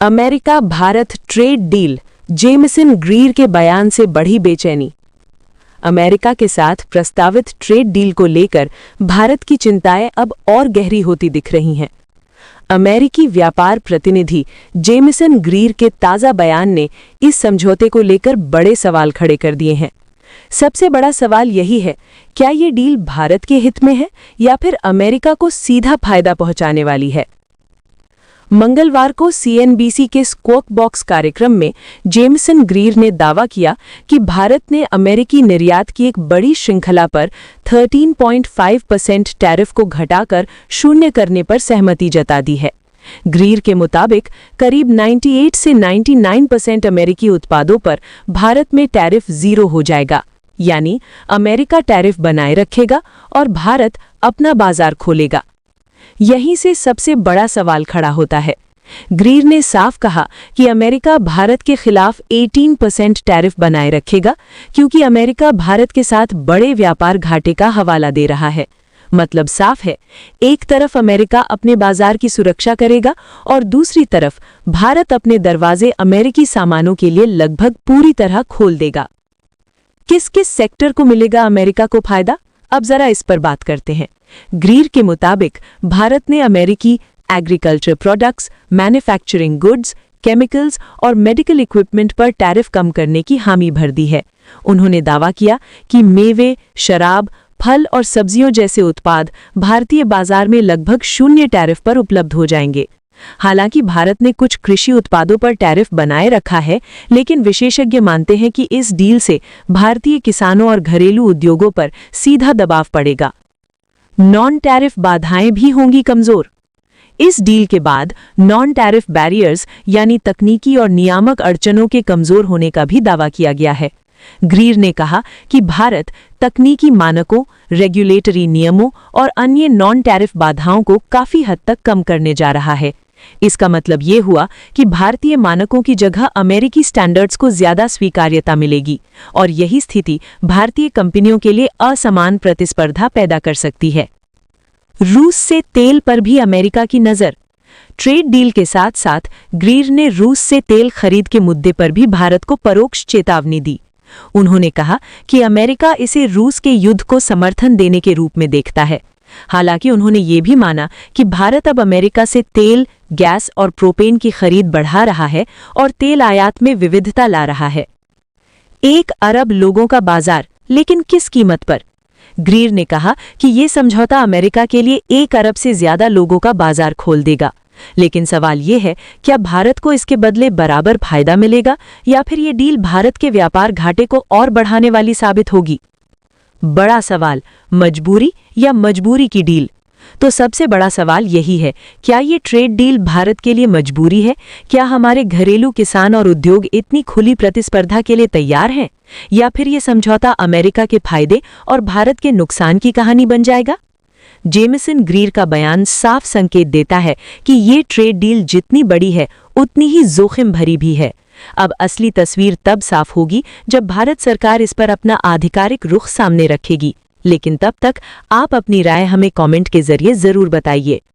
America Bharat trade deal, Jameson Greer के बयान से बढ़ी बेचैनी। अमेरिका के साथ प्रस्तावित ट्रेड डील को लेकर भारत की चिंताएं अब और गहरी होती दिख रही हैं। अमेरिकी व्यापार प्रतिनिधि जेमिसन ग्रीर के ताज़ा बयान ने इस समझौते को लेकर बड़े सवाल खड़े कर दिए हैं। सबसे बड़ा सवाल यही है, क्या ये डील भारत के हित में है या फिर अमेरिका को सीधा फायदा पहुंचाने वाली है। मंगलवार को सीएनबीसी के स्क्वैक बॉक्स कार्यक्रम में जेमिसन ग्रीर ने दावा किया कि भारत ने अमेरिकी निर्यात की एक बड़ी श्रृंखला पर 13.5% टैरिफ को घटाकर शून्य करने पर सहमति जता दी है। ग्रीर के मुताबिक करीब 98 से 99% अमेरिकी उत्पादों पर भारत में टैरिफ जीरो हो जाएगा, यानी अमेरिका टैरिफ बनाए रखेगा और भारत अपना बाजार खोलेगा। यहीं से सबसे बड़ा सवाल खड़ा होता है। ग्रीर ने साफ कहा कि अमेरिका भारत के खिलाफ 18% टैरिफ बनाए रखेगा क्योंकि अमेरिका भारत के साथ बड़े व्यापार घाटे का हवाला दे रहा है। मतलब साफ है, एक तरफ अमेरिका अपने बाजार की सुरक्षा करेगा और दूसरी तरफ भारत अपने दरवाजे अमेरिकी सामानों के लिए लगभग पूरी तरह खोल देगा। किस किस सेक्टर को मिलेगा अमेरिका को फायदा, अब जरा इस पर बात करते हैं। ग्रीर के मुताबिक भारत ने अमेरिकी agriculture products, manufacturing goods, chemicals और मेडिकल इक्विपमेंट पर टैरिफ कम करने की हामी भर दी है। उन्होंने दावा किया कि मेवे, शराब, फल और सब्जियों जैसे उत्पाद भारतीय बाजार में लगभग शून्य टैरिफ पर उपलब्ध हो जाएंगे। हालांकि भारत ने कुछ कृषि उत्पादों पर टैरिफ बनाए रखा है, लेकिन विशेषज्ञ मानते हैं कि इस डील से भारतीय किसानों और घरेलू उद्योगों पर सीधा दबाव पड़ेगा। नॉन टैरिफ बाधाएं भी होंगी कमजोर। इस डील के बाद नॉन टैरिफ बैरियर्स यानी तकनीकी और नियामक अड़चनों के कमजोर होने का भी दावा किया गया है। ग्रीर ने कहा कि भारत तकनीकी मानकों, रेगुलेटरी नियमों और अन्य नॉन टैरिफ बाधाओं को काफी हद तक कम करने जा रहा है। इसका मतलब ये हुआ कि भारतीय मानकों की जगह अमेरिकी स्टैंडर्ड्स को ज्यादा स्वीकार्यता मिलेगी और यही स्थिति भारतीय कंपनियों के लिए असमान प्रतिस्पर्धा पैदा कर सकती है। रूस से तेल पर भी अमेरिका की नजर। ट्रेड डील के साथ साथ ग्रीर ने रूस से तेल खरीद के मुद्दे पर भी भारत को परोक्ष चेतावनी दी। उन्होंने कहा कि अमेरिका इसे रूस के युद्ध को समर्थन देने के रूप में देखता है। हालांकि उन्होंने ये भी माना कि भारत अब अमेरिका से तेल, गैस और प्रोपेन की खरीद बढ़ा रहा है और तेल आयात में विविधता ला रहा है। 1 अरब लोगों का बाजार, लेकिन किस कीमत पर। ग्रीर ने कहा कि ये समझौता अमेरिका के लिए 1 अरब से ज्यादा लोगों का बाजार खोल देगा, लेकिन सवाल ये है, क्या भारत को इसके बदले बराबर फायदा मिलेगा या फिर ये डील भारत के व्यापार घाटे को और बढ़ाने वाली साबित होगी। बड़ा सवाल, मजबूरी या मजबूरी की डील। तो सबसे बड़ा सवाल यही है, क्या ये ट्रेड डील भारत के लिए मजबूरी है? क्या हमारे घरेलू किसान और उद्योग इतनी खुली प्रतिस्पर्धा के लिए तैयार हैं, या फिर ये समझौता अमेरिका के फायदे और भारत के नुकसान की कहानी बन जाएगा? जेमिसन ग्रीर का बयान साफ संकेत देता है कि ये ट्रेड डील जितनी बड़ी है उतनी ही जोखिम भरी भी है। अब असली तस्वीर तब साफ होगी जब भारत सरकार इस पर अपना आधिकारिक रुख सामने रखेगी। लेकिन तब तक आप अपनी राय हमें कमेंट के जरिए जरूर बताइए।